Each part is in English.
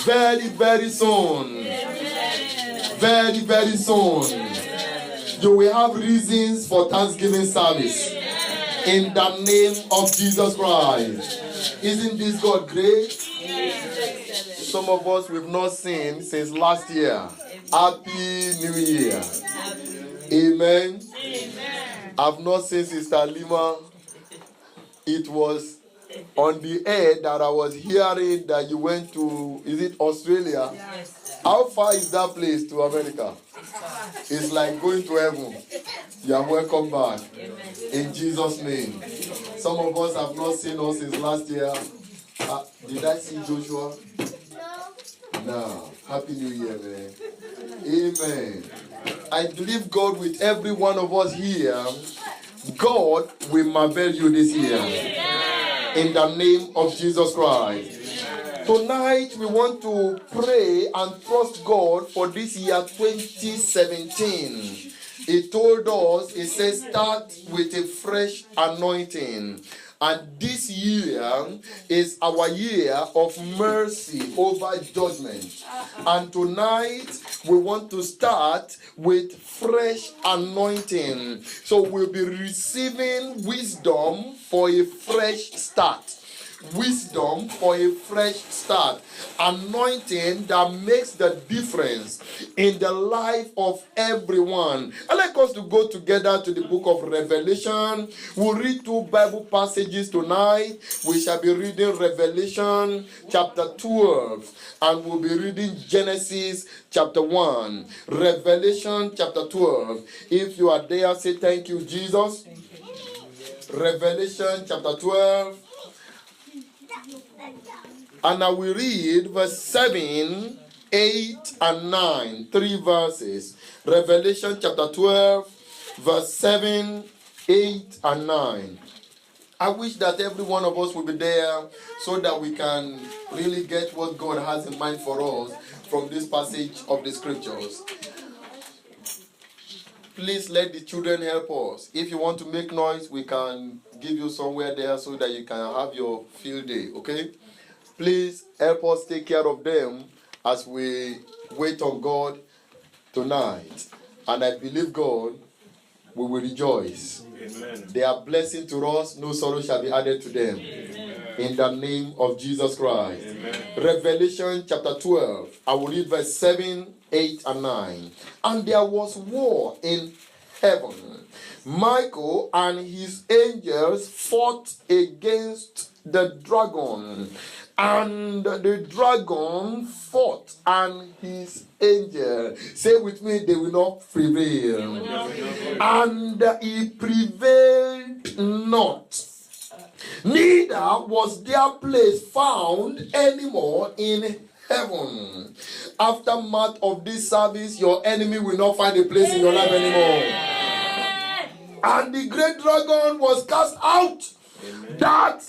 Very, very soon. Very, very soon. You will have reasons for Thanksgiving service. In the name of Jesus Christ. Isn't this God great? Some of us we've not seen since last year. Happy New Year. Amen. I've not seen Sister Lima. It was on the air that I was hearing that you went to, is it Australia? Yes. How far is that place to America? It's like going to heaven. You are welcome back. In Jesus' name. Some of us have not seen us since last year. Did I see Joshua? No. Happy New Year, man. Amen. I believe God with every one of us here. God will marvel you this year. In the name of Jesus Christ. Tonight we want to pray and trust God for this year 2017. He told us, he says, start with a fresh anointing. And this year is our year of mercy over judgment. And tonight we want to start with fresh anointing. So we'll be receiving wisdom for a fresh start. Wisdom for a fresh start. Anointing that makes the difference in the life of everyone. I'd like us to go together to the book of Revelation. We'll read 2 Bible passages tonight. We shall be reading Revelation chapter 12 and we'll be reading Genesis chapter 1. Revelation chapter 12. If you are there, say thank you, Jesus. Revelation chapter 12. And I will read verse 7, 8, and 9. 3 verses. Revelation chapter 12, verse 7, 8, and 9. I wish that every one of us will be there so that we can really get what God has in mind for us from this passage of the scriptures. Please let the children help us. If you want to make noise, we can give you somewhere there so that you can have your field day, okay? Please help us take care of them as we wait on God tonight. And I believe God, we will rejoice. Amen. They are blessing to us, no sorrow shall be added to them. Amen. In the name of Jesus Christ. Amen. Revelation chapter 12. I will read verse 7, 8, and 9. And there was war in heaven. Michael and his angels fought against the dragon. And the dragon fought and his angel. Say with me, they will not prevail. And he prevailed not. Neither was their place found anymore in heaven. Aftermath of this service, your enemy will not find a place in your life anymore. And the great dragon was cast out. That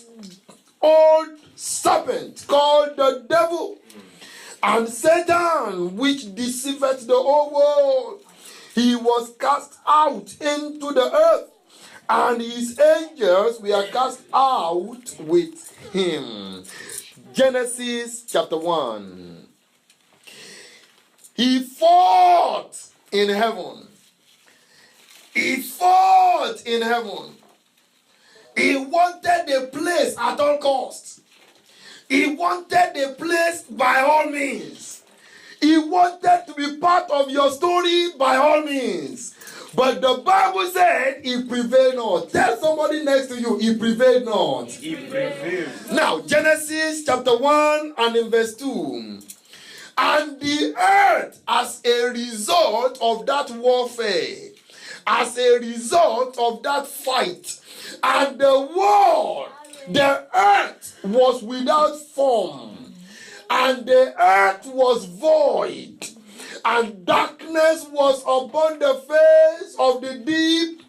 old serpent called the devil and Satan, which deceiveth the whole world, he was cast out into the earth, and his angels were cast out with him. Genesis chapter 1. He fought in heaven. He fought in heaven. He wanted a place at all costs. He wanted a place by all means. He wanted to be part of your story by all means. But the Bible said he prevailed not. Tell somebody next to you, he prevailed not. He prevailed. Now, Genesis chapter 1 and in verse 2. And the earth, as a result of that warfare, as a result of that fight, and the world, the earth was without form, and the earth was void, and darkness was upon the face of the deep,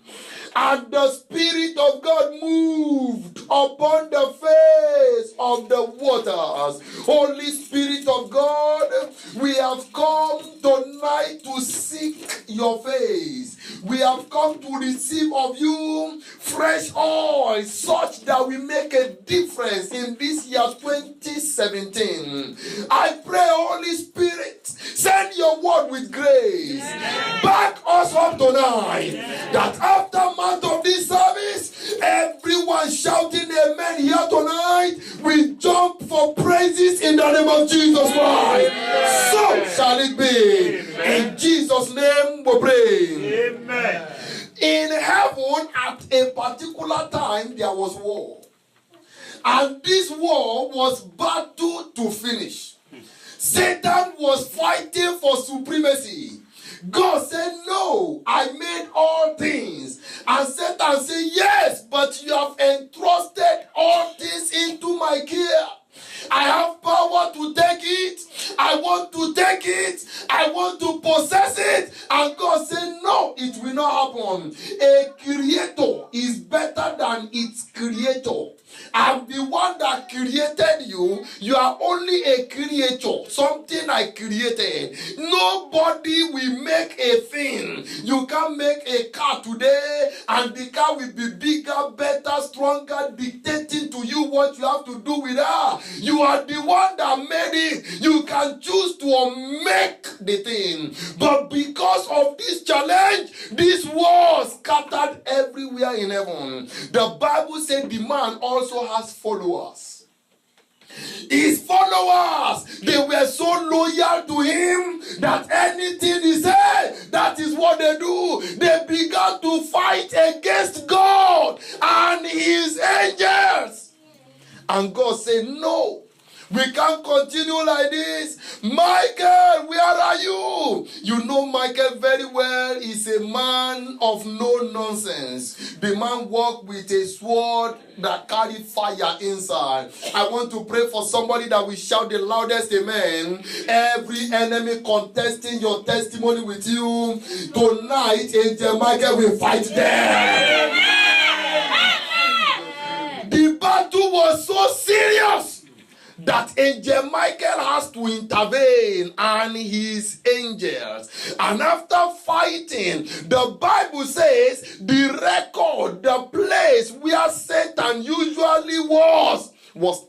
and the Spirit of God moved upon the face of the waters. Holy Spirit of God, we have come tonight to seek your face. we have come to receive of you fresh oil, such that we make a difference in this year 2017. I pray, Holy Spirit, send your word with grace. Back us up tonight, that after month of this service, everyone shouting amen here tonight, we jump for praises in the name of Jesus Christ. So shall it be. In Jesus' name we pray. Amen. In heaven, at a particular time, there was war. And this war was battle to finish. Satan was fighting for supremacy. God said, no, I made all things. And Satan said, yes, but you have entrusted all things into my care. I have power to take it. I want to take it. I want to possess it. And God said, no, it will not happen. A creator is better than its creator. I'm the one that created you. You are only a creature, something I created. Nobody will make a thing. You can't make a car today and the car will be bigger, better, stronger, dictating to you what you have to do with her. You are the one that made it. You can choose to unmake the thing. But because of this challenge, this war scattered everywhere in heaven. The Bible said the man also has followers. His followers, they were so loyal to him that anything he said, that is what they do. They began to fight against God and his angels. And God said, no, we can't continue like this. Michael, where are you? You know Michael very well. He's a man of no nonsense. The man walked with a sword that carried fire inside. I want to pray for somebody that will shout the loudest amen. Every enemy contesting your testimony with you, tonight Angel Michael will fight them. The battle was so serious that Angel Michael has to intervene and his angels. And after fighting, the Bible says the record, the place where Satan usually was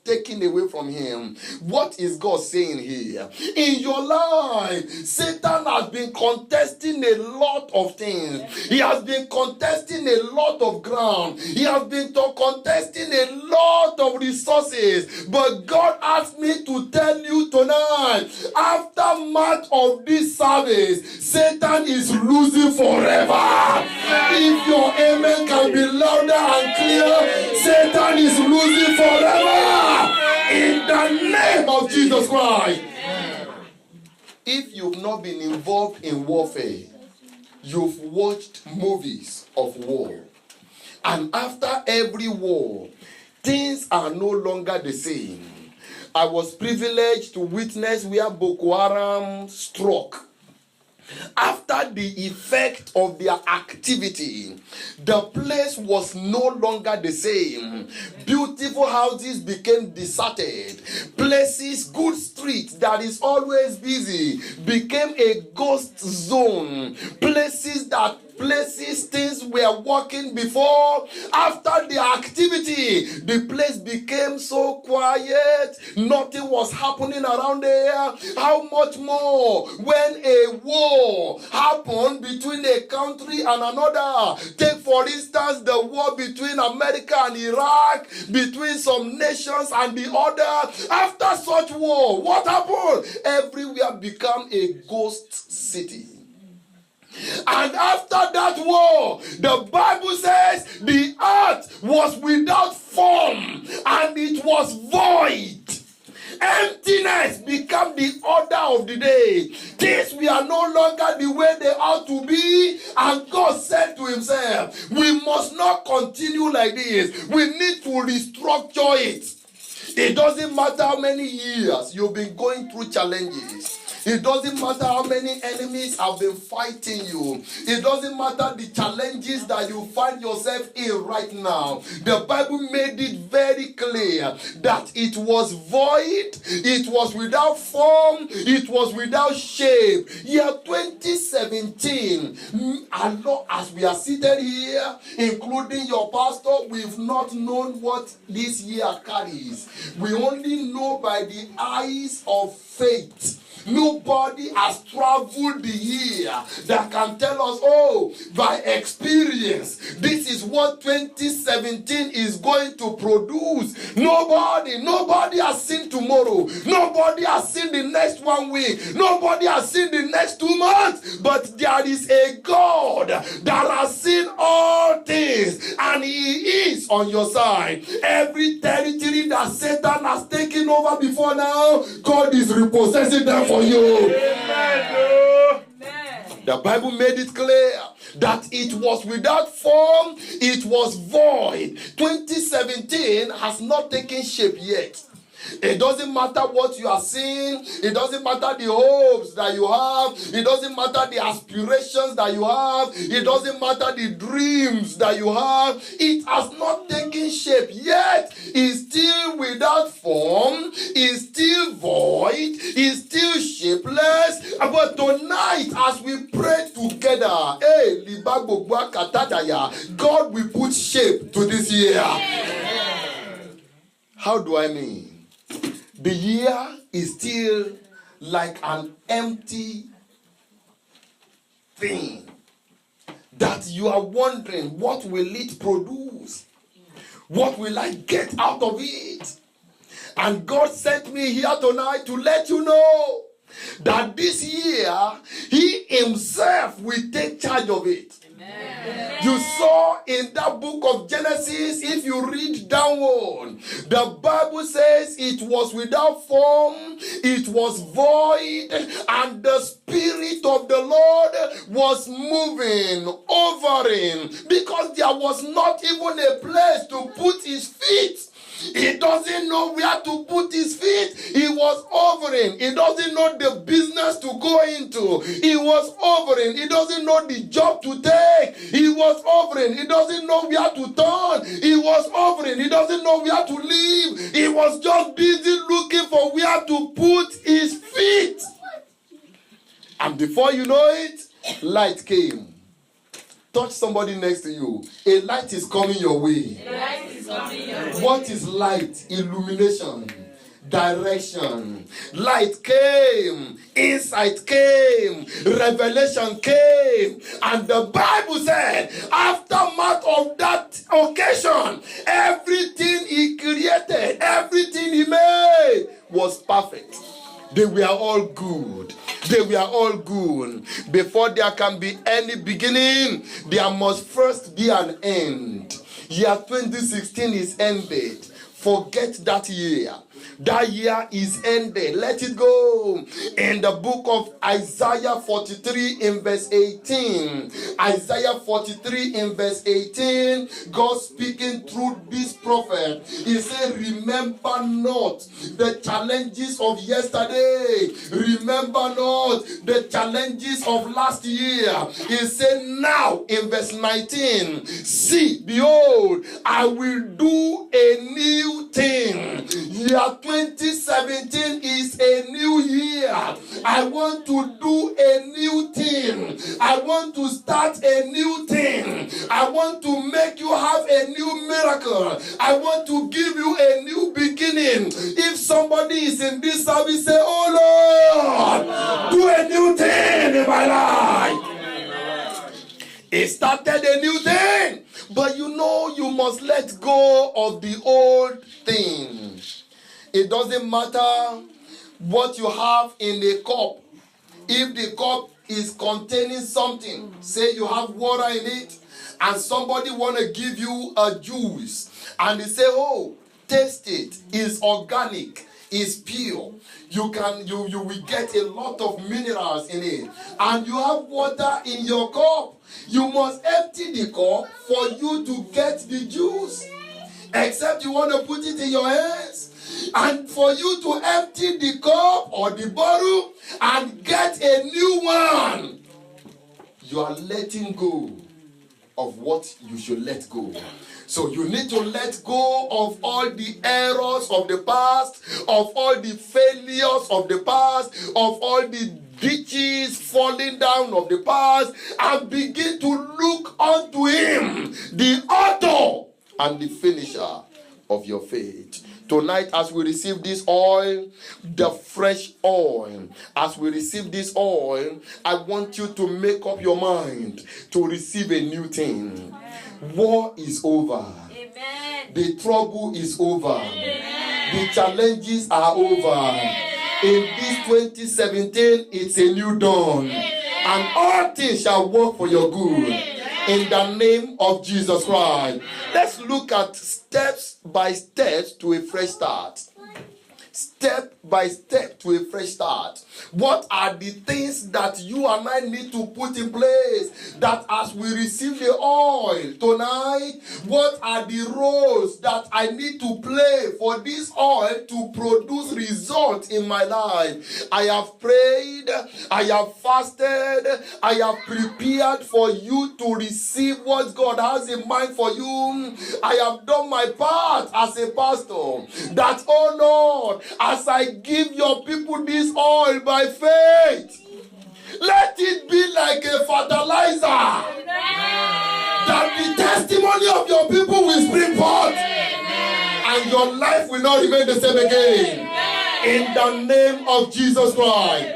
taken away from him. What is God saying here? In your life, Satan has been contesting a lot of things. He has been contesting a lot of ground. He has been contesting a lot of resources. But God asked me to tell you tonight, after much of this service, Satan is losing forever. If your amen can be louder and clear, Satan is losing forever. In the name of Jesus Christ. If you've not been involved in warfare, you've watched movies of war. And after every war, things are no longer the same. I was privileged to witness where Boko Haram struck. After the effect of their activity, the place was no longer the same. Beautiful houses became deserted. Places, good streets that is always busy, became a ghost zone. Places things were working before. After the activity, the place became so quiet. Nothing was happening around there. How much more when a war happened between a country and another? Take for instance the war between America and Iraq, between some nations and the other. After such war, what happened? Everywhere became a ghost city. And after that war, the Bible says the earth was without form and it was void. Emptiness became the order of the day. Things were no longer the way they ought to be. And God said to himself, we must not continue like this. We need to restructure it. It doesn't matter how many years you've been going through challenges. It doesn't matter how many enemies have been fighting you. It doesn't matter the challenges that you find yourself in right now. The Bible made it very clear that it was void, it was without form, it was without shape. Year 2017, as we are seated here, including your pastor, we've not known what this year carries. We only know by the eyes of faith. Nobody has traveled the year that can tell us, oh, by experience, this is what 2017 is going to produce. Nobody has seen tomorrow. Nobody has seen the next 1 week. Nobody has seen the next 2 months. But there is a God that has seen all things, and He is on your side. Every territory that Satan has taken over before now, God is repossessing them for you. Amen. The Bible made it clear that it was without form, it was void. 2017 has not taken shape yet. It doesn't matter what you are seeing. It doesn't matter the hopes that you have. It doesn't matter the aspirations that you have. It doesn't matter the dreams that you have. It has not taken shape yet. It's still without form. It's still void. It's still shapeless. But tonight, as we pray together, God will put shape to this year. How do I mean? The year is still like an empty thing that you are wondering, what will it produce? What will I get out of it? And God sent me here tonight to let you know that this year, He Himself will take charge of it. Amen. You saw in that book of Genesis, if you read downward, the Bible says it was without form, it was void, and the Spirit of the Lord was moving, hovering, because there was not even a place to put His feet. He doesn't know where to put his feet. He was hovering. He doesn't know the business to go into. He was hovering. He doesn't know the job to take. He was hovering. He doesn't know where to turn. He was hovering. He doesn't know where to live. He was just busy looking for where to put his feet. And before you know it, light came. Touch somebody next to you. A light is coming your way. A light is coming your way. What is light? Illumination. Direction. Light came. Insight came. Revelation came. And the Bible said, aftermath of that occasion, everything He created, everything He made was perfect. They were all good. They were all good. Before there can be any beginning, there must first be an end. Year 2016 is ended. Forget that year. That year is ended. Let it go. In the book of Isaiah 43 in verse 18. Isaiah 43 in verse 18. God speaking through this prophet. He said, remember not the challenges of yesterday. Remember not the challenges of last year. He said, now in verse 19. See, behold, I will do a new thing. Year 2017 is a new year. I want to do a new thing. I want to start a new thing. I want to make you have a new miracle. I want to give you a new beginning. If somebody is in this service, say, oh Lord, do a new thing in my life. It started a new thing. But you know, you must let go of the old thing. It doesn't matter what you have in a cup. If the cup is containing something, say you have water in it, and somebody want to give you a juice, and they say, oh, taste it, it's organic, it's pure. You will get a lot of minerals in it. And you have water in your cup. You must empty the cup for you to get the juice. Except you want to put it in your hands. And for you to empty the cup or the bottle and get a new one, you are letting go of what you should let go. So you need to let go of all the errors of the past, of all the failures of the past, of all the ditches falling down of the past, and begin to look unto him, the author and the finisher of your faith. Tonight, as we receive this oil, the fresh oil, as we receive this oil, I want you to make up your mind to receive a new thing. War is over. Amen. The trouble is over. Amen. The challenges are over. Amen. In this 2017, it's a new dawn. Amen. And all things shall work for your good. Amen. In the name of Jesus Christ. Let's look at steps by steps to a fresh start. Step by step to a fresh start. What are the things that you and I need to put in place that as we receive the oil tonight, what are the roles that I need to play for this oil to produce results in my life? I have prayed, I have fasted, I have prepared for you to receive what God has in mind for you. I have done my part as a pastor that, oh Lord, as I give your people this oil by faith, let it be like a fertilizer. That the testimony of your people will spring forth and your life will not remain the same again. In the name of Jesus Christ.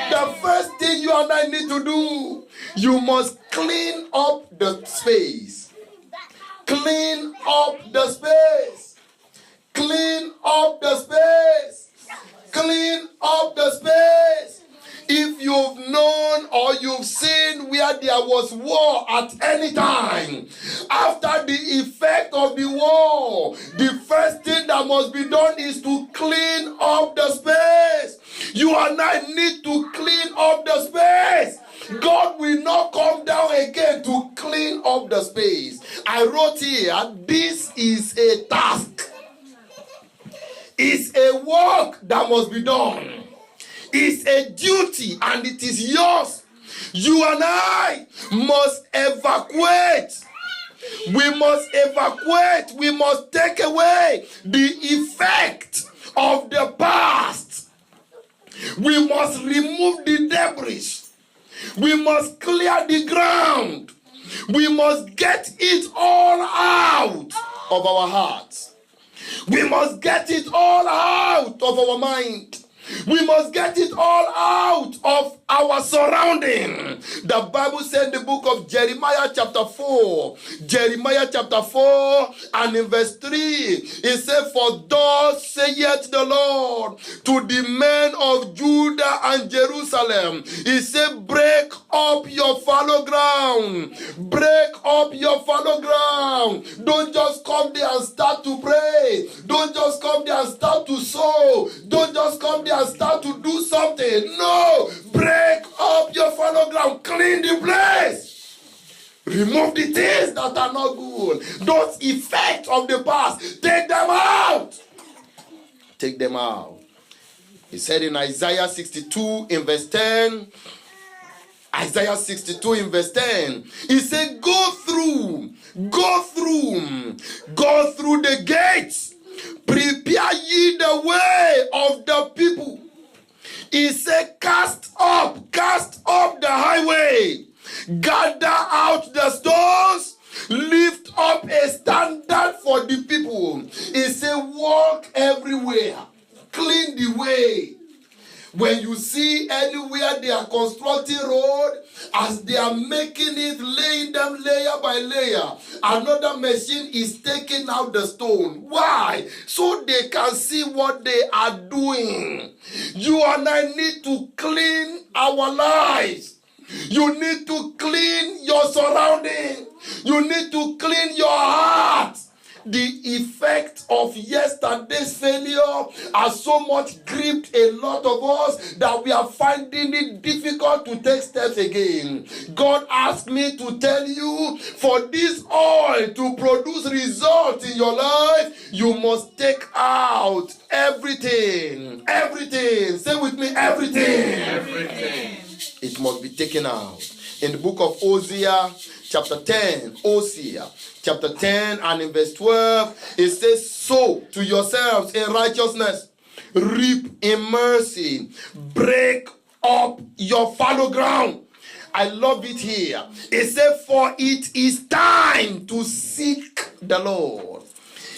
The first thing you and I need to do, you must clean up the space. Clean up the space. Clean up the space. Clean up the space. If you've known or you've seen where there was war at any time, after the effect of the war, the first thing that must be done is to clean up the space. You and I need to clean up the space. God will not come down again to clean up the space. I wrote here, this is a task. It's a work that must be done. It's a duty and it is yours. You and I must evacuate. We must evacuate. We must take away the effect of the past. We must remove the debris. We must clear the ground. We must get it all out of our hearts. We must get it all out of our mind. We must get it all out of our surrounding. The Bible said in the book of Jeremiah chapter 4, and in verse 3, it said, for thus saith the Lord to the men of Judah and Jerusalem, he said, break up your fallow ground. Break up your fallow ground. Don't just come there and start to pray. Don't just come there and start to sow. Don't just come there and start to do something. No, break up your fallow ground. Clean the place. Remove the things that are not good. Those effects of the past, take them out. Take them out. He said in Isaiah 62 in verse 10, Isaiah 62 in verse 10, he said, go through the gates. Prepare ye the way of the people. He said, cast up the highway. Gather out the stones. Lift up a standard for the people. He said, walk everywhere. Clean the way. When you see anywhere they are constructing road, as they are making it, laying them layer by layer, another machine is taking out the stone. Why? So they can see what they are doing. You and I need to clean our lives. You need to clean your surrounding. You need to clean your heart. The effect of yesterday's failure has so much gripped a lot of us that we are finding it difficult to take steps again. God asked me to tell you, for this oil to produce results in your life, you must take out everything. Everything. Say with me, everything. Everything. It must be taken out. In the book of Hosea, chapter 10, Hosea, chapter 10 and in verse 12, it says, sow to yourselves in righteousness, reap in mercy, break up your fallow ground. I love it here. It says, for it is time to seek the Lord.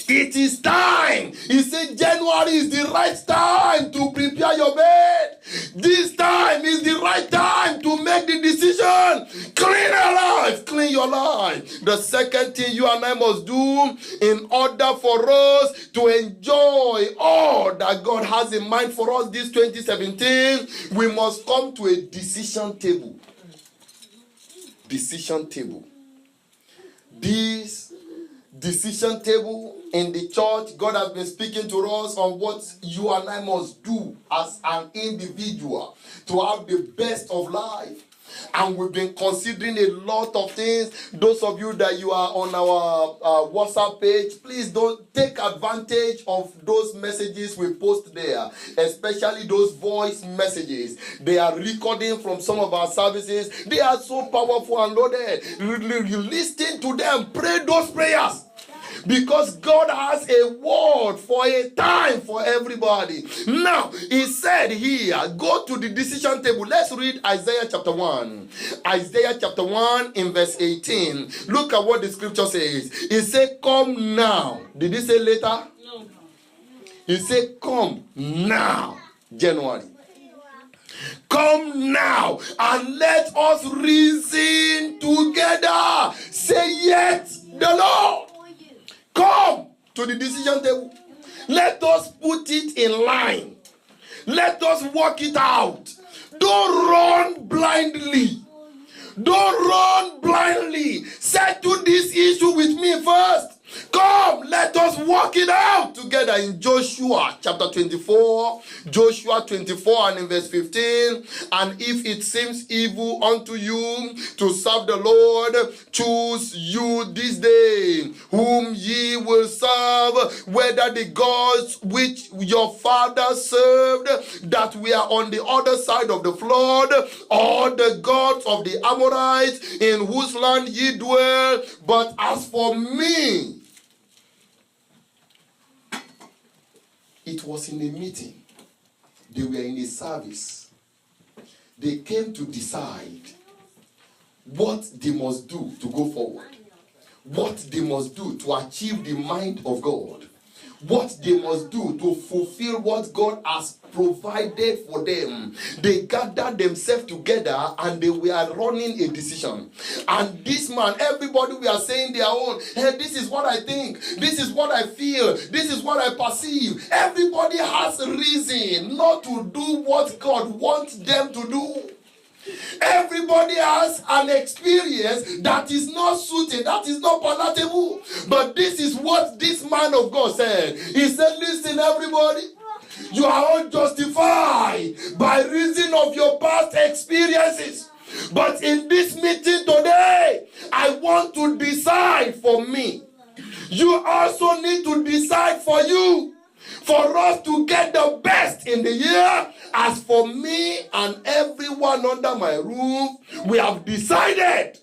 It is time. He said January is the right time to prepare your bed. This time is the right time to make the decision. Clean your life. Clean your life. The second thing you and I must do in order for us to enjoy all that God has in mind for us this 2017, we must come to a decision table. Decision table. This decision table in the church, God has been speaking to us on what you and I must do as an individual to have the best of life. And we've been considering a lot of things. Those of you that you are on our WhatsApp page, please don't take advantage of those messages we post there, especially those voice messages. They are recording from some of our services. They are so powerful and loaded. You listen to them, pray those prayers. Because God has a word for a time for everybody. Now, he said here, go to the decision table. Let's read Isaiah chapter 1. Isaiah chapter 1 in verse 18. Look at what the scripture says. It said, come now. Did he say later? No. He said, come now. January. Come now and let us reason together. Say yet the Lord. Come to the decision table. Let us put it in line. Let us work it out. Don't run blindly. Don't run blindly. Settle this issue with me first. Come, let us work it out together in Joshua chapter 24. Joshua 24 and in verse 15. And if it seems evil unto you to serve the Lord, choose you this day whom ye will serve, whether the gods which your father served that we are on the other side of the flood, or the gods of the Amorites in whose land ye dwell. But as for me, it was in a meeting. They were in a service. They came to decide what they must do to go forward. What they must do to achieve the mind of God. What they must do to fulfill what God has provided for them. They gathered themselves together and they were running a decision. And this man, everybody we are saying their own. Hey, this is what I think. This is what I feel. This is what I perceive. Everybody has a reason not to do what God wants them to do. Everybody has an experience that is not suited, that is not palatable. But this is what this man of God said. He said, listen, everybody, you are all justified by reason of your past experiences. But in this meeting today, I want to decide for me. You also need to decide for you. For us to get the best in the year. As for me and everyone under my roof, we have decided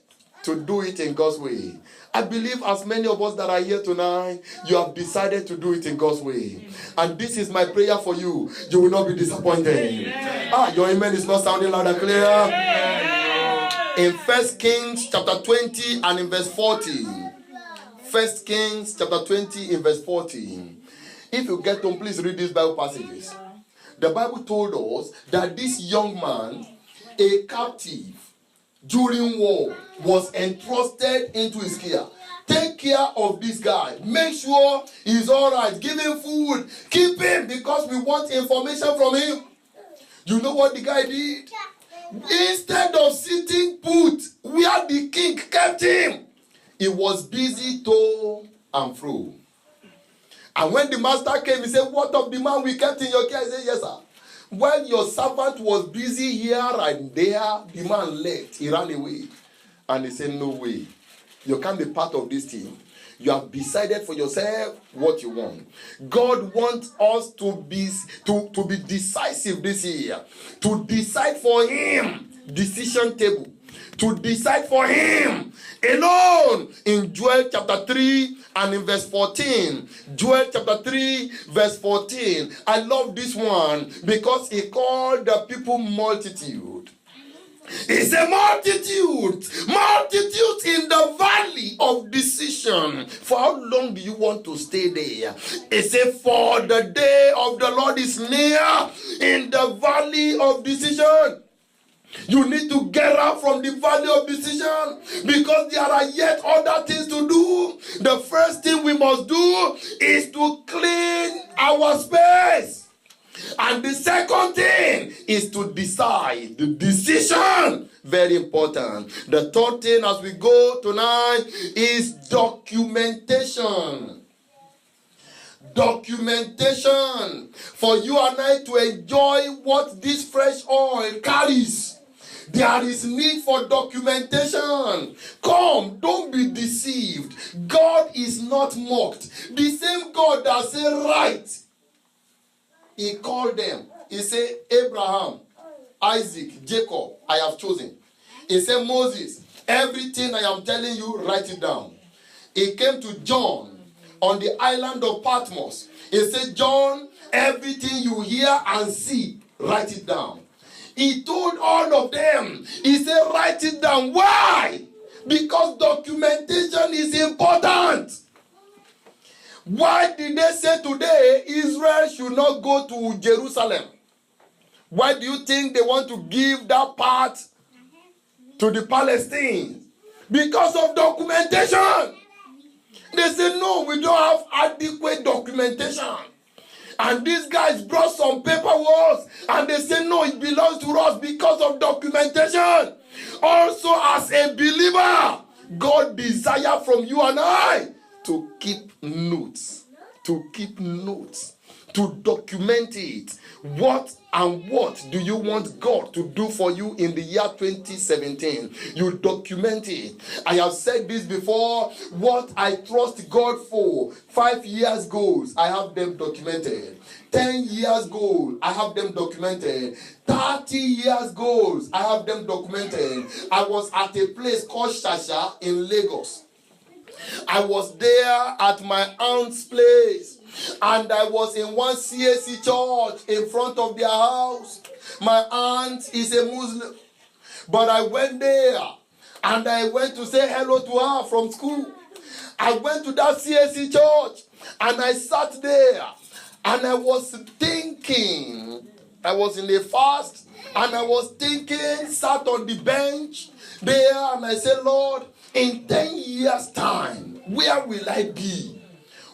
to do it in God's way. I believe as many of us that are here tonight, you have decided to do it in God's way. And this is my prayer for you. You will not be disappointed. Your amen is not sounding loud and clear. In 1 Kings chapter 20 and in verse 14. 1 Kings chapter 20 in verse 14. If you get home, please read these Bible passages. The Bible told us that this young man, a captive during war, was entrusted into his care. Take care of this guy. Make sure he's all right. Give him food. Keep him because we want information from him. You know what the guy did? Instead of sitting put where the king kept him, he was busy to and fro. And when the master came, he said, what of the man we kept in your care? He said, yes, sir. When your servant was busy here and there, the man left. He ran away. And he said, no way. You can't be part of this team. You have decided for yourself what you want. God wants us to be decisive this year. To decide for him. Decision table. To decide for him alone. In Joel chapter 3 and in verse 14. Joel chapter 3 verse 14. I love this one because he called the people multitude. It's a multitude in the valley of decision. For how long do you want to stay there? It says, for the day of the Lord is near in the valley of decision. You need to get out from the valley of decision because there are yet other things to do. The first thing we must do is to clean our space. And the second thing is to decide. The decision, very important. The third thing as we go tonight is documentation. Documentation. For you and I to enjoy what this fresh oil carries. There is need for documentation. Come, don't be deceived. God is not mocked. The same God that said, right. He called them. He said, Abraham, Isaac, Jacob, I have chosen. He said, Moses, everything I am telling you, write it down. He came to John on the island of Patmos. He said, John, everything you hear and see, write it down. He told all of them, he said, write it down. Why? Because documentation is important. Why did they say today Israel should not go to Jerusalem? Why do you think they want to give that part to the Palestinians? Because of documentation. They say, no, we don't have adequate documentation. And these guys brought some paperwork and they say, no, it belongs to us because of documentation. Also, as a believer, God desires from you and I to keep notes, to document it. What do you want God to do for you in the year 2017? You document it. I have said this before. What I trust God for, 5 years goals, I have them documented. 10 years goals, I have them documented. 30 years goals, I have them documented. I was at a place called Shasha in Lagos. I was there at my aunt's place. And I was in one CAC church in front of their house. My aunt is a Muslim. But I went there and I went to say hello to her from school. I went to that CAC church and I sat there and I was thinking. I was in a fast and I was thinking, sat on the bench there and I said, Lord, in 10 years' time, where will I be?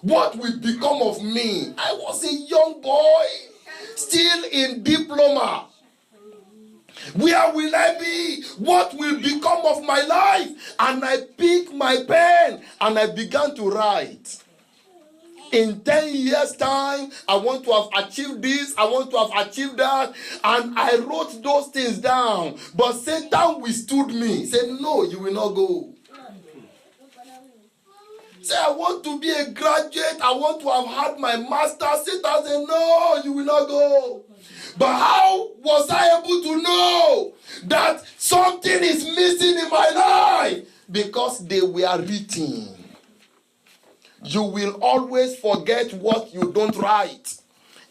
What will become of me? I was a young boy, still in diploma. Where will I be? What will become of my life? And I picked my pen and I began to write. In 10 years' time, I want to have achieved this, I want to have achieved that. And I wrote those things down. But Satan withstood me. He said, no, you will not go. Say, I want to be a graduate. I want to have had my master's. Satan said, no, you will not go. But how was I able to know that something is missing in my life? Because they were written. You will always forget what you don't write.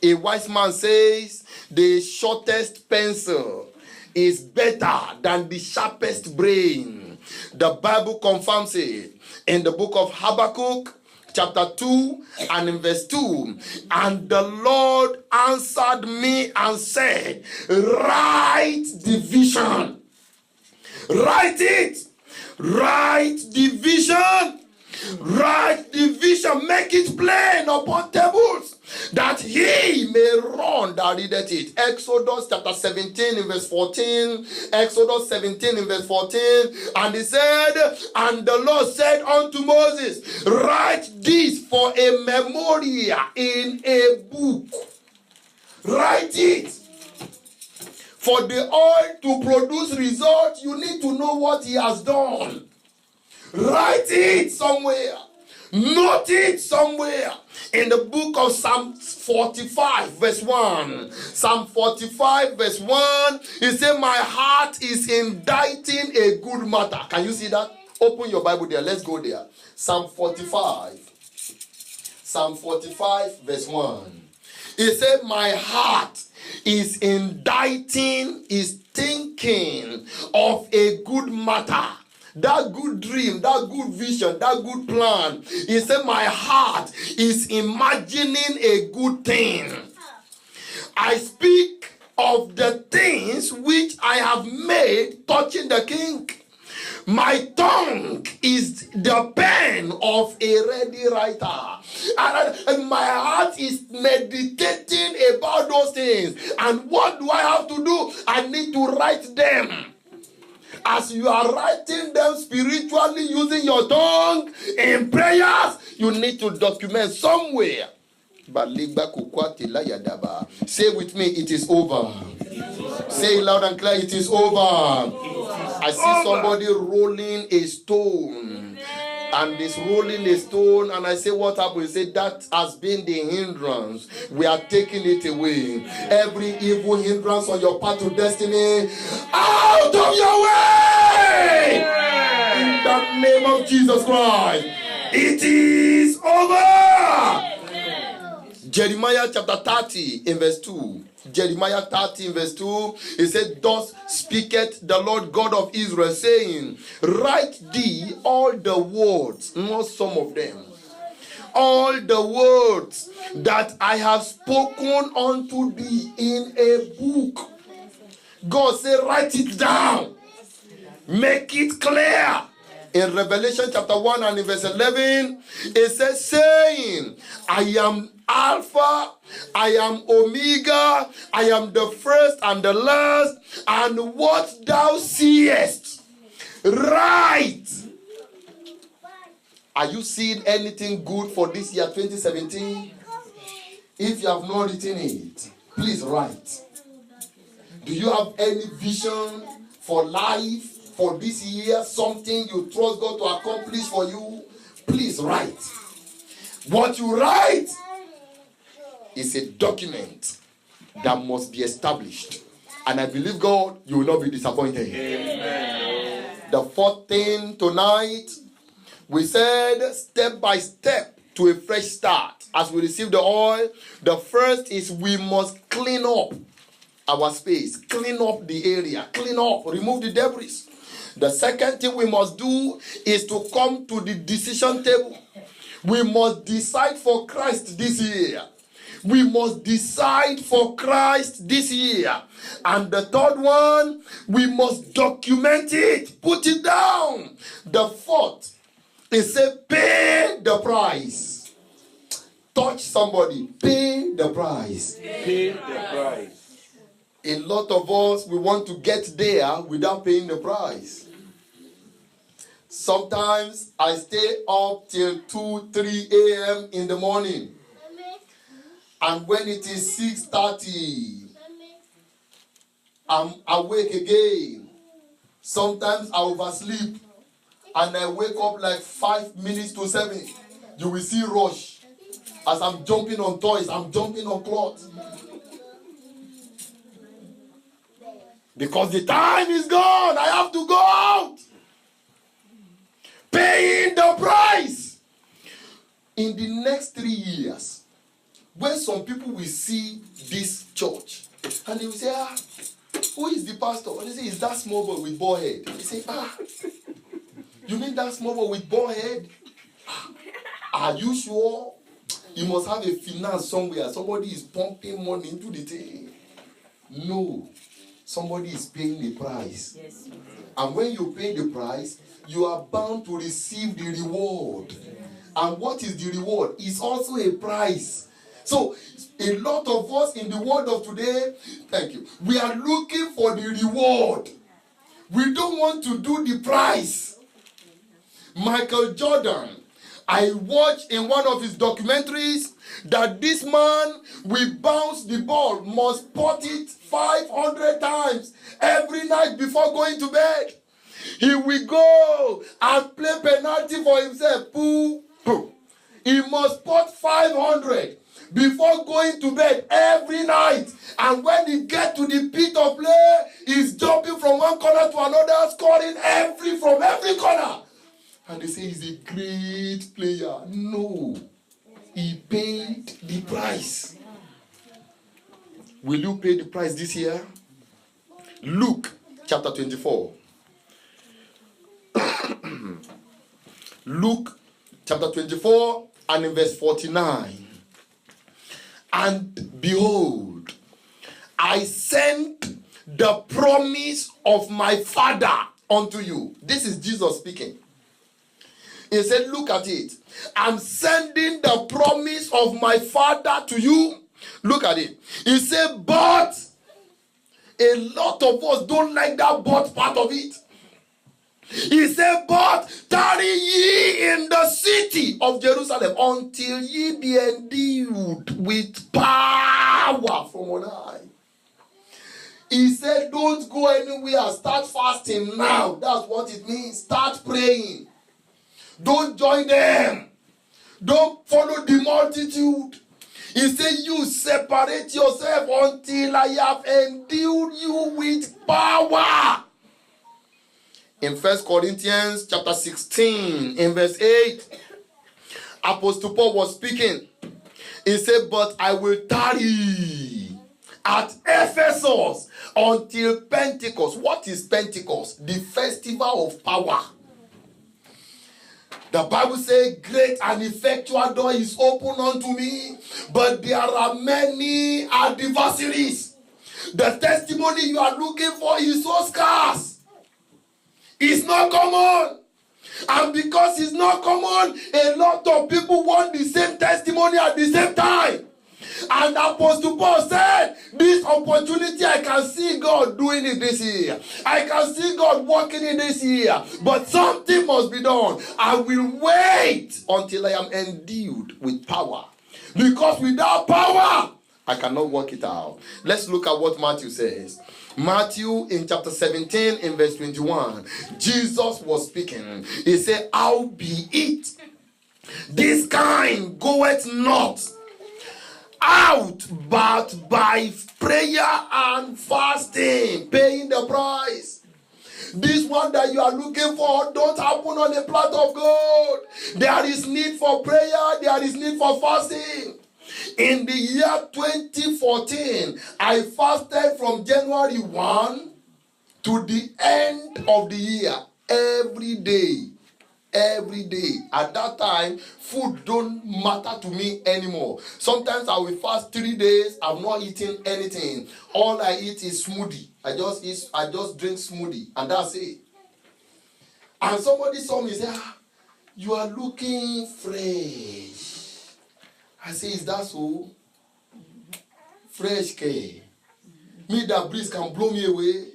A wise man says, the shortest pencil is better than the sharpest brain. The Bible confirms it. In the book of Habakkuk, chapter 2 and in verse 2. And the Lord answered me and said, write the vision. Write it. Write the vision. Write the vision. Make it plain upon tables. that he may run that readeth it. Exodus chapter 17 in verse 14. Exodus 17 in verse 14. And he said, and the Lord said unto Moses, write this for a memorial in a book. Write it. For the oil to produce results, you need to know what he has done. Write it somewhere. Note it somewhere. In the book of Psalm 45 verse 1. Psalm 45 verse 1. It says, my heart is inditing a good matter. Can you see that? Open your Bible there. Let's go there. Psalm 45. Psalm 45 verse 1. It said, my heart is inditing, is thinking of a good matter. That good dream, that good vision, that good plan. He said, my heart is imagining a good thing. I speak of the things which I have made touching the king. My tongue is the pen of a ready writer. And my heart is meditating about those things. And what do I have to do? I need to write them. As you are writing them spiritually using your tongue in prayers, you need to document somewhere. Say with me, it is over. Say loud and clear, it is over. I see somebody rolling a stone. And this rolling a stone, and I say, what happened? You say, that has been the hindrance. We are taking it away. Every evil hindrance on your path to destiny, out of your way! In the name of Jesus Christ, it is over! Jeremiah chapter 30 in verse 2. Jeremiah 30 in verse 2. It said, thus speaketh the Lord God of Israel, saying, write thee all the words, not some of them, all the words that I have spoken unto thee in a book. God said, write it down. Make it clear. In Revelation chapter 1 and in verse 11, it says, saying, I am Alpha, I am Omega, I am the first and the last, and what thou seest, write. Are you seeing anything good for this year 2017? If you have not written it, please write. Do you have any vision for life for this year? Something you trust God to accomplish for you? Please write. What you write is a document that must be established. And I believe, God, you will not be disappointed. Amen. The fourth thing tonight, we said step by step to a fresh start. As we receive the oil, the first is we must clean up our space. Clean up the area. Clean up. Remove the debris. The second thing we must do is to come to the decision table. We must decide for Christ this year. We must decide for Christ this year. And the third one, we must document it. Put it down. The fourth is say, pay the price. Touch somebody. Pay the price. Pay the price. A lot of us, we want to get there without paying the price. Sometimes I stay up till 2, 3 a.m. in the morning. And when it is 6:30, I'm awake again. Sometimes I oversleep. And I wake up like 5 minutes to 7. You will see rush. As I'm jumping on toys, I'm jumping on clothes. Because the time is gone. I have to go out. Paying the price. In the next 3 years, when some people will see this church, and they will say, who is the pastor? And they say, it's that small boy with bald head. They say, you mean that small boy with bald head? Are you sure? You must have a finance somewhere. Somebody is pumping money into the thing. No. Somebody is paying the price. Yes. And when you pay the price, you are bound to receive the reward. And what is the reward? It's also a price. So, a lot of us in the world of today, thank you, we are looking for the reward. We don't want to do the price. Michael Jordan, I watched in one of his documentaries that this man will bounce the ball, must pot it 500 times every night before going to bed. He will go and play penalty for himself. Pooh, pooh. He must pot 500 before going to bed every night. And when he gets to the pit of play, he's jumping from one corner to another, scoring from every corner. And they say he's a great player. No. He paid the price. Will you pay the price this year? Luke chapter 24. Luke chapter 24 and in verse 49. And behold, I send the promise of my Father unto you. This is Jesus speaking. He said, look at it. I'm sending the promise of my Father to you. Look at it. He said, but a lot of us don't like that but part of it. He said, but tarry ye in the city of Jerusalem until ye be endued with power from on high. He said, don't go anywhere. Start fasting now. That's what it means. Start praying. Don't join them. Don't follow the multitude. He said, you separate yourself until I have endued you with power. In 1 Corinthians chapter 16, in verse 8, Apostle Paul was speaking. He said, but I will tarry at Ephesus until Pentecost. What is Pentecost? The festival of power. The Bible says, great and effectual door is open unto me, but there are many adversaries. The testimony you are looking for is so scarce. It's not common. And because it's not common, a lot of people want the same testimony at the same time. And Apostle Paul said, this opportunity, I can see God doing it this year. I can see God working in this year. But something must be done. I will wait until I am endued with power. Because without power, I cannot work it out. Let's look at what Matthew says. Matthew in chapter 17 in verse 21. Jesus was speaking. He said, howbeit this kind goeth not out but by prayer and fasting, paying the price. This one that you are looking for don't happen on a platter of gold. There is need for prayer. There is need for fasting. In the year 2014, I fasted from January 1 to the end of the year, every day. Every day. At that time, food don't matter to me anymore. Sometimes I will fast 3 days. I'm not eating anything. All I eat is smoothie. I just drink smoothie, and that's it. And somebody saw me and said, you are looking fresh. I say, is that so? Fresh care. Me, that breeze can blow me away.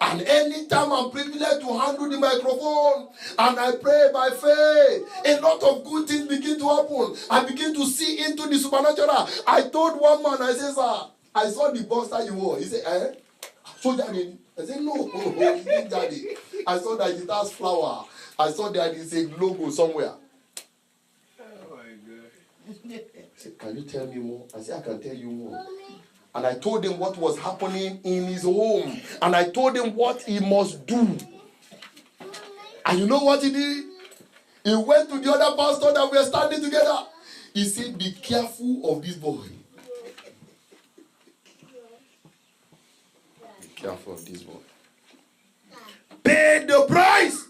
And anytime I'm privileged to handle the microphone and I pray by faith, a lot of good things begin to happen. I begin to see into the supernatural. I told one man, I said, sir, I saw the boxer you wore. He said, eh? So daddy. I said, no, it's not daddy. I saw that it has flower. I saw that it's a logo somewhere. Oh my God. I said, can you tell me more? I said, I can tell you more. And I told him what was happening in his home. And I told him what he must do. And you know what he did? He went to the other pastor that we were standing together. He said, be careful of this boy. Be careful of this boy. Pay the price.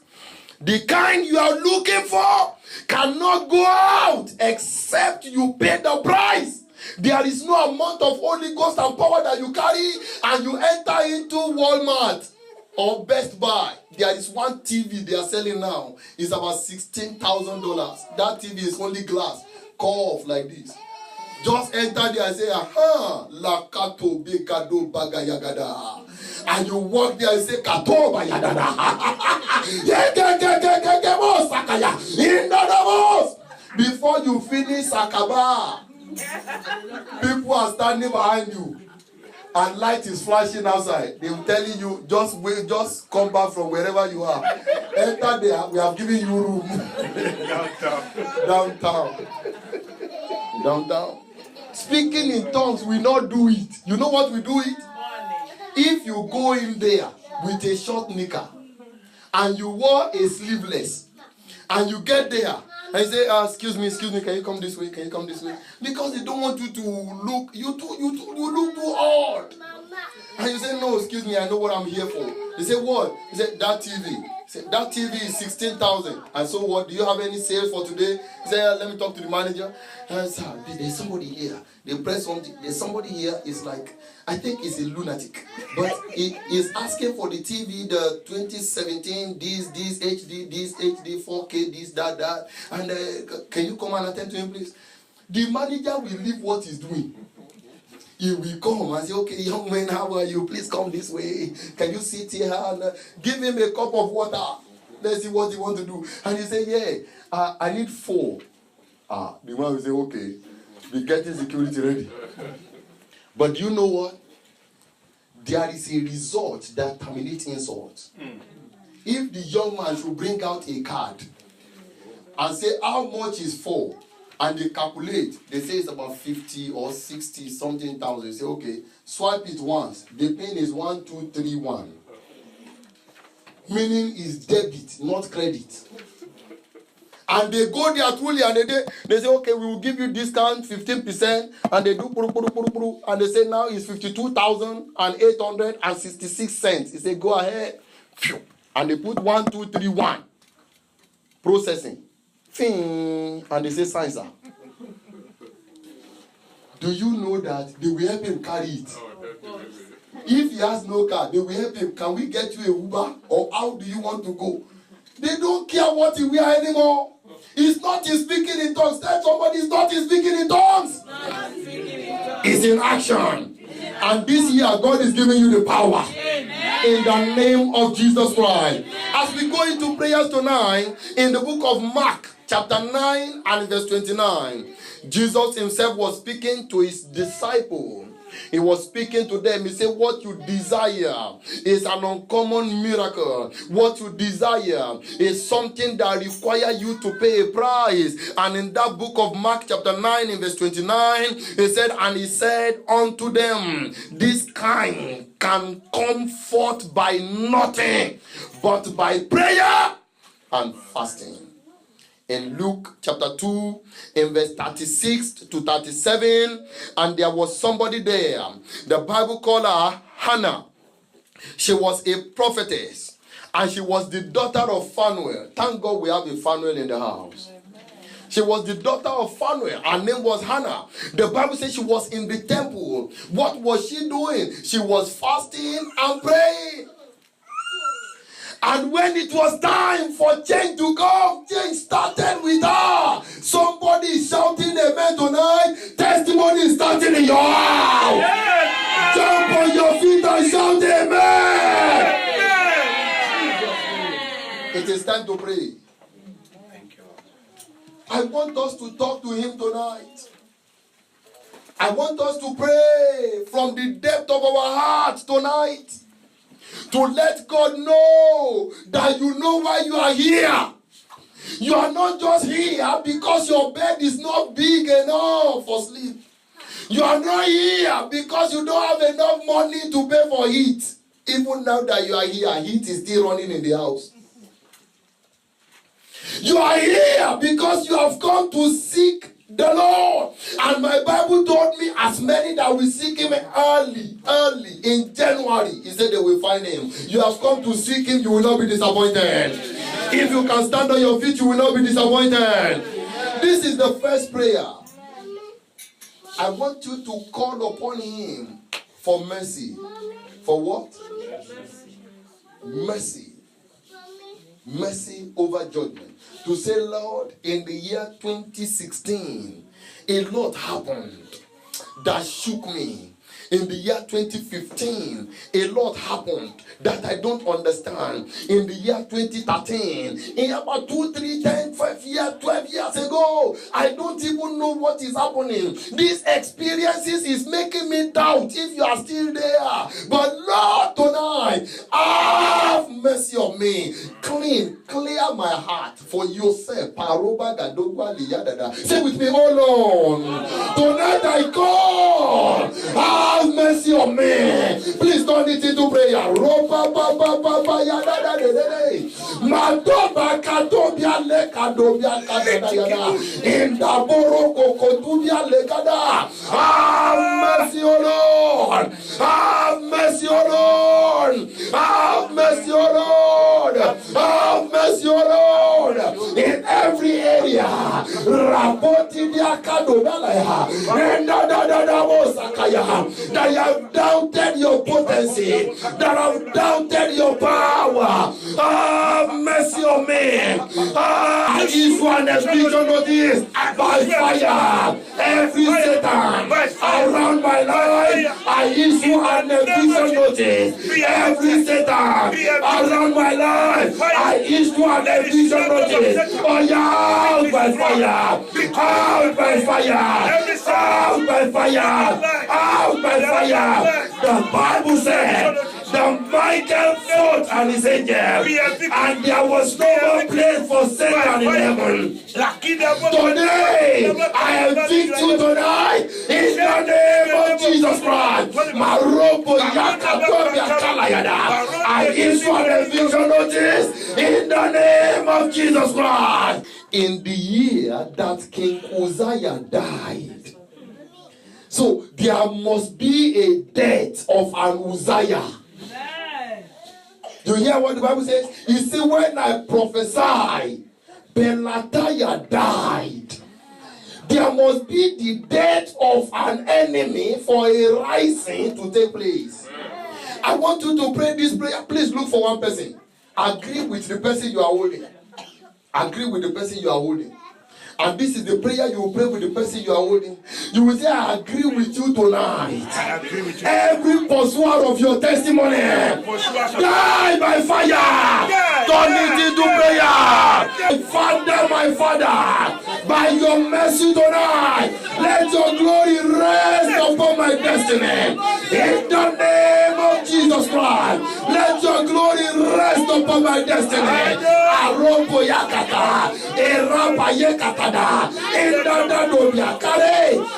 The kind you are looking for cannot go out except you pay the price. There is no amount of Holy Ghost and power that you carry and you enter into Walmart or Best Buy. There is one TV they are selling now. It's about $16,000. That TV is only glass. Curved like this. Just enter there and say, aha, la kato bekado bagayagada. And you walk there and say, kato bayagada. Before you finish Sakaba, people are standing behind you. And light is flashing outside. They will telling you, just wait, just come back from wherever you are. Enter there, we have given you room. Downtown. Speaking in tongues, we not do it. You know what we do it? If you go in there with a short knicker and you wore a sleeveless and you get there and say, excuse me, can you come this way? Because they don't want you to look, you look too odd. And you say, no, excuse me, I know what I'm here for. They say, what? He said, that TV. Say, that TV is 16,000. And so what? Do you have any sales for today? He said, let me talk to the manager. Sir, there's somebody here. They press something. There's somebody here is like, I think he's a lunatic. But he is asking for the TV, the 2017, this HD, 4K, this, that. And can you come and attend to him, please? The manager will leave what he's doing. He will come and say, okay, young man, how are you? Please come this way. Can you sit here and give him a cup of water? Let's see what he wants to do. And he say, yeah, I need 4. The man will say, okay, be getting security ready. But you know what? There is a result that terminates insult. If the young man should bring out a card and say, how much is 4? And they calculate, they say it's about 50 or 60 something thousand. They say, okay, swipe it once. The pin is 1231. Meaning is debit, not credit. And they go there truly and they say, okay, we will give you discount 15%. And they do puru, and they say now it's 52,866 cents. They say, go ahead. And they put 1231. Processing. And they say, sign, sir. Do you know that they will help him carry it? If he has no car, they will help him. Can we get you a Uber? Or how do you want to go? They don't care what he wear anymore. It's not in speaking in tongues. Tell somebody it's not in speaking in tongues. It's in action. And this year, God is giving you the power. In the name of Jesus Christ. As we go into prayers tonight, in the book of Mark, chapter 9 and verse 29, Jesus himself was speaking to his disciples. He was speaking to them. He said, what you desire is an uncommon miracle. What you desire is something that requires you to pay a price. And in that book of Mark chapter 9 in verse 29, he said, and he said unto them, this kind can come forth by nothing, but by prayer and fasting. In Luke chapter 2, in verse 36 to 37, and there was somebody there. The Bible called her Hannah. She was a prophetess, and she was the daughter of Phanuel. Thank God we have a Phanuel in the house. She was the daughter of Phanuel. Her name was Hannah. The Bible says she was in the temple. What was she doing? She was fasting and praying. And when it was time for change to come, change started with her. Somebody is shouting amen tonight. Testimony is starting in your house. Yeah. Jump on your feet and shout amen. Yeah. It is time to pray. Thank you. I want us to talk to him tonight. I want us to pray from the depth of our hearts tonight. To let God know that you know why you are here. You are not just here because your bed is not big enough for sleep. You are not here because you don't have enough money to pay for heat. Even now that you are here, heat is still running in the house. You are here because you have come to seek the Lord. And my Bible told me as many that will seek him early in January, he said they will find him. You have come to seek him, you will not be disappointed. If you can stand on your feet, you will not be disappointed. This is the first prayer. I want you to call upon him for mercy. For what? Mercy. mercy over judgment. To say, Lord, in the year 2016, a lot happened that shook me. In the year 2015, a lot happened that I don't understand. In the year 2013, in about 2, 3, 10, 12 years ago, I don't even know what is happening. These experiences is making me doubt if you are still there. But Lord, tonight, have mercy on me. Clear my heart for yourself. Say with me, oh Lord, tonight I call. Have mercy on me. Please turn it into prayer. In the have mercy, O Lord. Have mercy, O Lord. Have mercy, O Lord. Have mercy, O Lord. In every area. That have doubted your potency, that have doubted your power. Have mercy on me. I issue an eviction notice by fire. Every Satan around my life, I issue an eviction notice. Every Satan around my life, I issue an eviction notice. Oh yeah, out by fire, out by fire, out by fire, out by fire. The Bible said the Michael fought and his angel, and there was no more place for Satan in heaven. Today, I evict you tonight in the name of Jesus Christ. I issue an eviction notice in the name of Jesus Christ. In the year that King Uzziah died, so there must be a death of an Uzziah. You hear what the Bible says? You see, when I prophesy, Belatiah died. There must be the death of an enemy for a rising to take place. I want you to pray this prayer. Please look for one person. Agree with the person you are holding. Agree with the person you are holding. And this is the prayer you will pray with the person you are holding. You will say, I agree with you tonight. I agree with you. Every pursuer of your testimony, die by fire. Turn it into prayer. My Father, by your mercy tonight, let your glory rest upon my destiny. In the name of Jesus Christ, let your glory rest upon my destiny. Aropo yakata, erapa yekatada,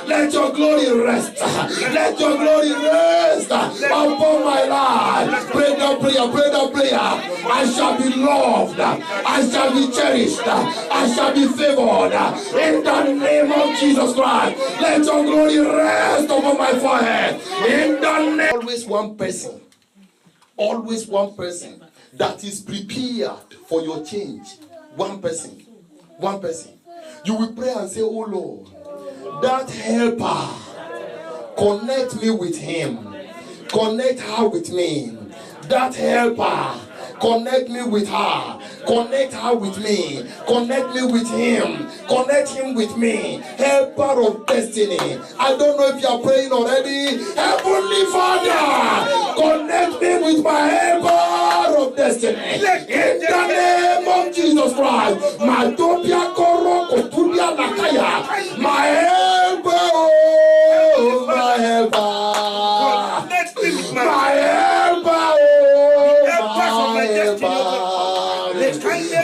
let your glory rest. Let your glory rest upon my life. Pray that prayer, pray that prayer. I shall be loved. I shall be cherished. I shall be favored. In the name of Jesus Christ, let your glory rest upon my forehead. In the name. Always one person. Always one person that is prepared for your change. One person. One person. You will pray and say, oh Lord, that helper, connect me with him. Connect her with me. That helper, connect me with her. Connect her with me. Connect me with him. Connect him with me. Helper of destiny. I don't know if you are praying already. Heavenly Father, connect me with my helper of destiny. In the name of Jesus Christ. My helper, oh, my helper. My helper, oh, my helper.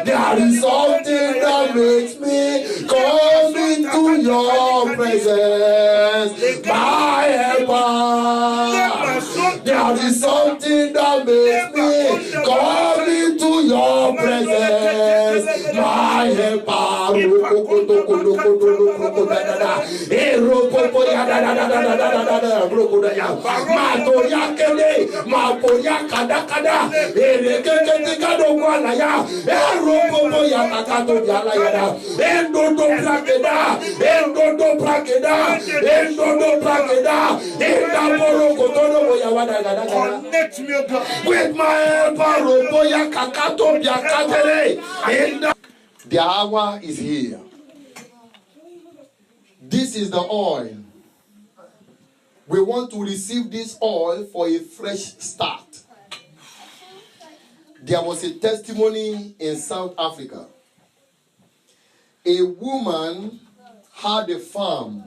There is something that makes me come into your presence, my helper. There is something that makes me come into your presence, my helper. alaya. Erobobo yatakato yalayada. Endodo brakeda. Endodo brakeda. Endodo brakeda. Endaboro kotono boyawada gada gada. Connect me, oh God. With my helper, Roboya Kakato Biakatere. The hour is here. This is the oil. We want to receive this oil for a fresh start. There was a testimony in South Africa. A woman had a farm,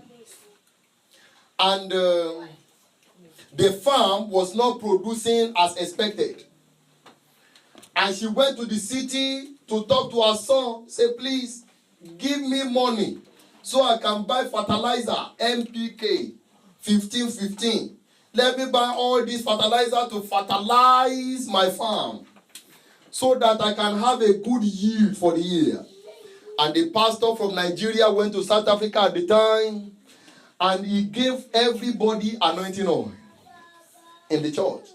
and the farm was not producing as expected. And she went to the city to talk to her son, say, please, give me money so I can buy fertilizer, NPK, 1515. Let me buy all this fertilizer to fertilize my farm so that I can have a good yield for the year. And the pastor from Nigeria went to South Africa at the time, and he gave everybody anointing oil in the church.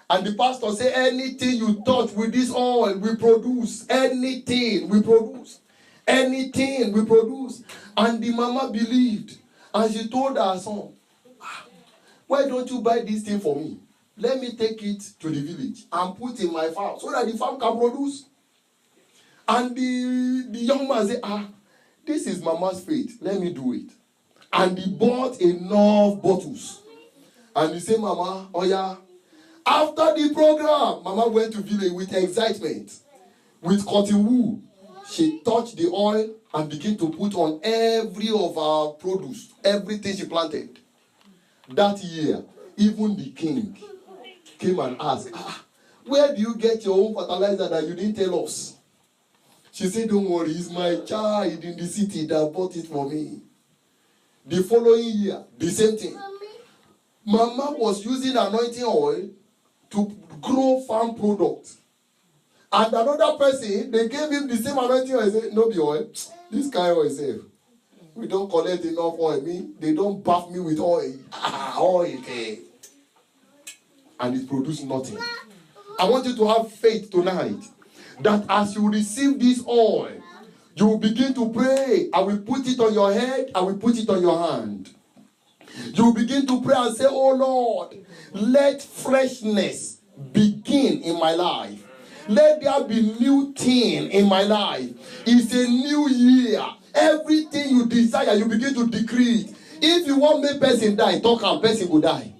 And the pastor said, anything you touch with this oil, we produce. Anything we produce. Anything we produce. And the mama believed. And she told her son, why don't you buy this thing for me? Let me take it to the village and put in my farm so that the farm can produce. And the young man said, this is mama's faith. Let me do it. And he bought enough bottles. And he said, Mama, oh yeah. After the program, Mama went to village with excitement. With cotton wool, she touched the oil and began to put on every of our produce, everything she planted. That year, even the king came and asked, where do you get your own fertilizer that you didn't tell us? She said, don't worry, it's my child in the city that bought it for me. The following year, the same thing. Mama was using anointing oil to grow farm products. And another person, they gave him the same anointing oil. He said, no be oil. This kind of oil safe. We don't collect enough oil. They don't bath me with oil. Oil. Okay. And it produced nothing. I want you to have faith tonight that as you receive this oil, you will begin to pray. I will put it on your head. I will put it on your hand. You will begin to pray and say, oh Lord, let freshness begin in my life. Let there be new thing in my life. It's a new year. Everything you desire, you begin to decree it. If you want make person die, talk and person will die.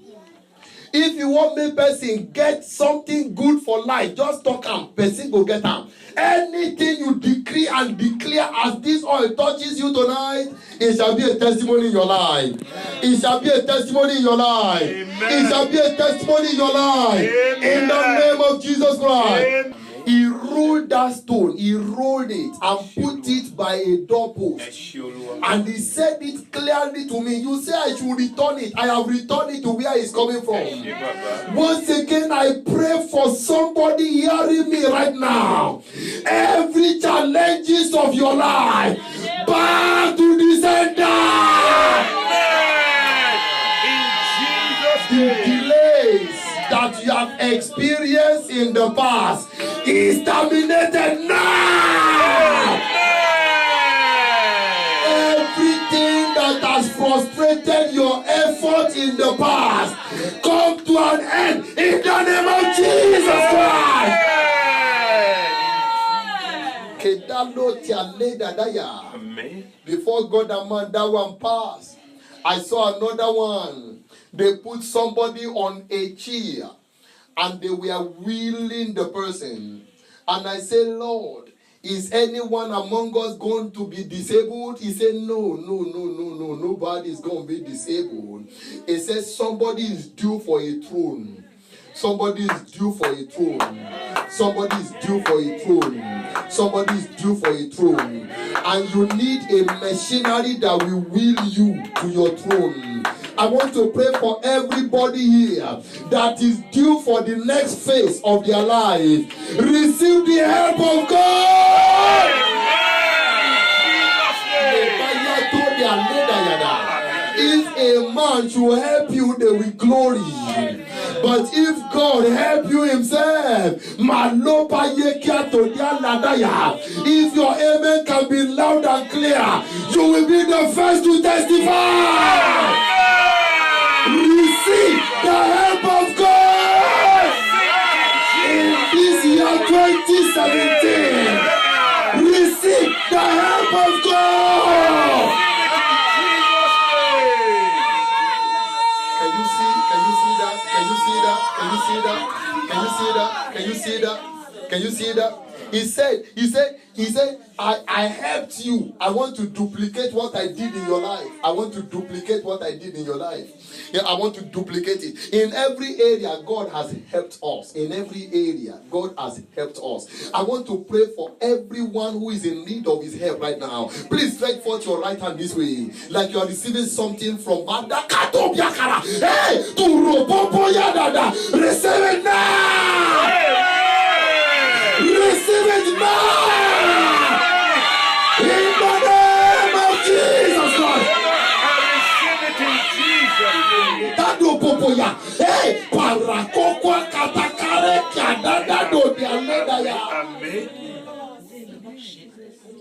If you want make person get something good for life, just talk and person will get am. Anything you decree and declare as this oil touches you tonight, it shall be a testimony in your life. It shall be a testimony in your life. It shall be a testimony in your life. In the name of Jesus Christ. He rolled that stone, he rolled it and put it by a doorpost. And he said it clearly to me. You say I should return it. I have returned it to where it's coming from. Once again, I pray for somebody hearing me right now. Every challenges of your life, back to the center. The delays that you have experienced in the past is terminated now. Everything that has frustrated your effort in the past come to an end in the name of Jesus Christ. Amen. Before God and man, that one passed. I saw another one. They put somebody on a chair and they were wheeling the person. And I said, Lord, is anyone among us going to be disabled? He said, no, nobody is going to be disabled. He said, somebody is due for a throne. Somebody is due for a throne. Somebody is due for a throne. Somebody is due for a throne. And you need a machinery that will wheel you to your throne. I want to pray for everybody here that is due for the next phase of their life. Receive the help of God. If a man should help you, they will glory. But if God help you himself, them. Malopa yekia todia ladaya. If your amen can be loud and clear, you will be the first to testify. Receive the help of God in this year 2017. Receive the help of God. Can you see that? Can you see that? Can you see that? Can you see that? Can you see that? Can you see that? He said, I helped you. I want to duplicate what I did in your life. I want to duplicate what I did in your life. Yeah, I want to duplicate it. In every area, God has helped us. In every area, God has helped us. I want to pray for everyone who is in need of his help right now. Please stretch forth your right hand this way, like you are receiving something from Badakato Biakara. Hey, to Robobo Yadada. Receive it now. Receive it now. In the name of Jesus Christ. Hey, parakokwa katakare kadada do dianedaya.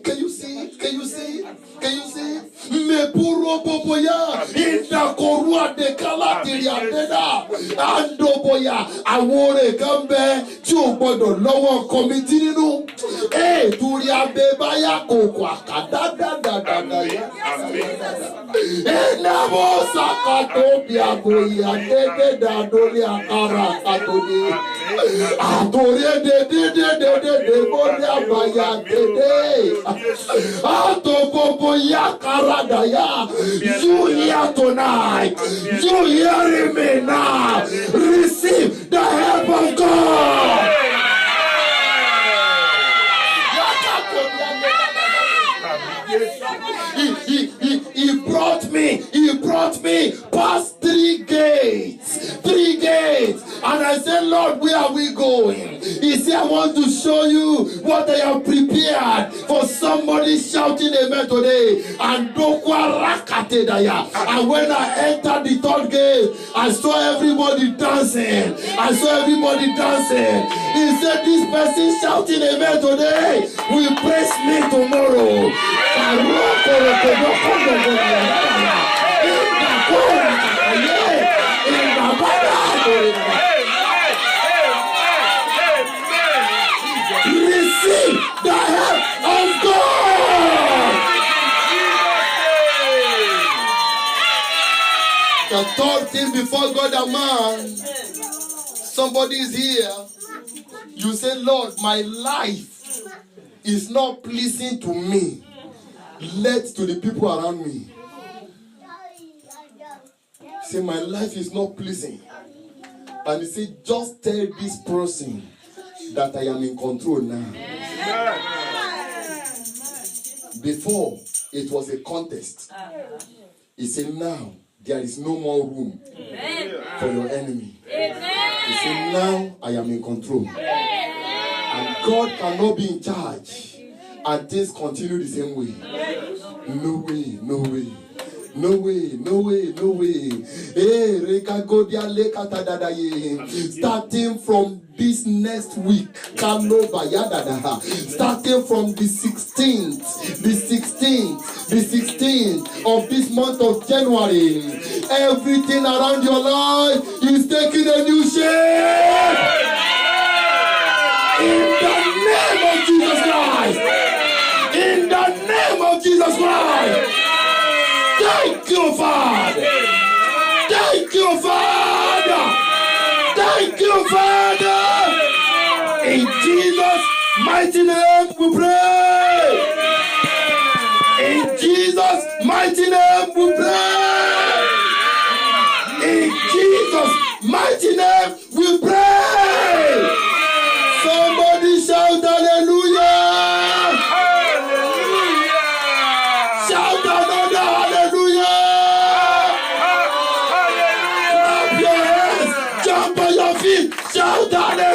Can you see it? Can you see it? Can you see it? Me puro boboya inda korua de kalati adeda ando boya awore kambe tí o gbọ́dọ̀ lọ́wọ́ committee nínú turi abeba ya kokwa kadada ya enamo sakato biaboya dede dadori akara katode atore de bori abaya dede ato boboya karadaya. You here tonight. You hearing me now. Receive the help of God. He brought me past 3 gates. 3 gates. And I said, Lord, where are we going? He said, I want to show you what I have prepared for somebody shouting amen today. And when I entered the 3rd gate, I saw everybody dancing. He said, this person shouting amen today will praise me tomorrow. Receive the help of God. The 3rd thing before God and man, somebody is here. You say, Lord, my life is not pleasing to me. Let to the people around me. Say, my life is not pleasing. And he said, just tell this person that I am in control now. Before, it was a contest. He said, now, there is no more room for your enemy. He said, now, I am in control. And God cannot be in charge and things continue the same way. No way, no way. No way, no way, no way. Starting from this next week, starting from the 16th of this month of January, everything around your life is taking a new shape. In the name of Jesus Christ. In the name of Jesus Christ. Thank you, Father. Thank you, Father. Thank you, Father. In Jesus' mighty name we pray. In Jesus' mighty name we pray. In Jesus' mighty name we pray. Somebody shout hallelujah. Shout another hallelujah. Clap your hands. Jump on your feet. Shout hallelujah.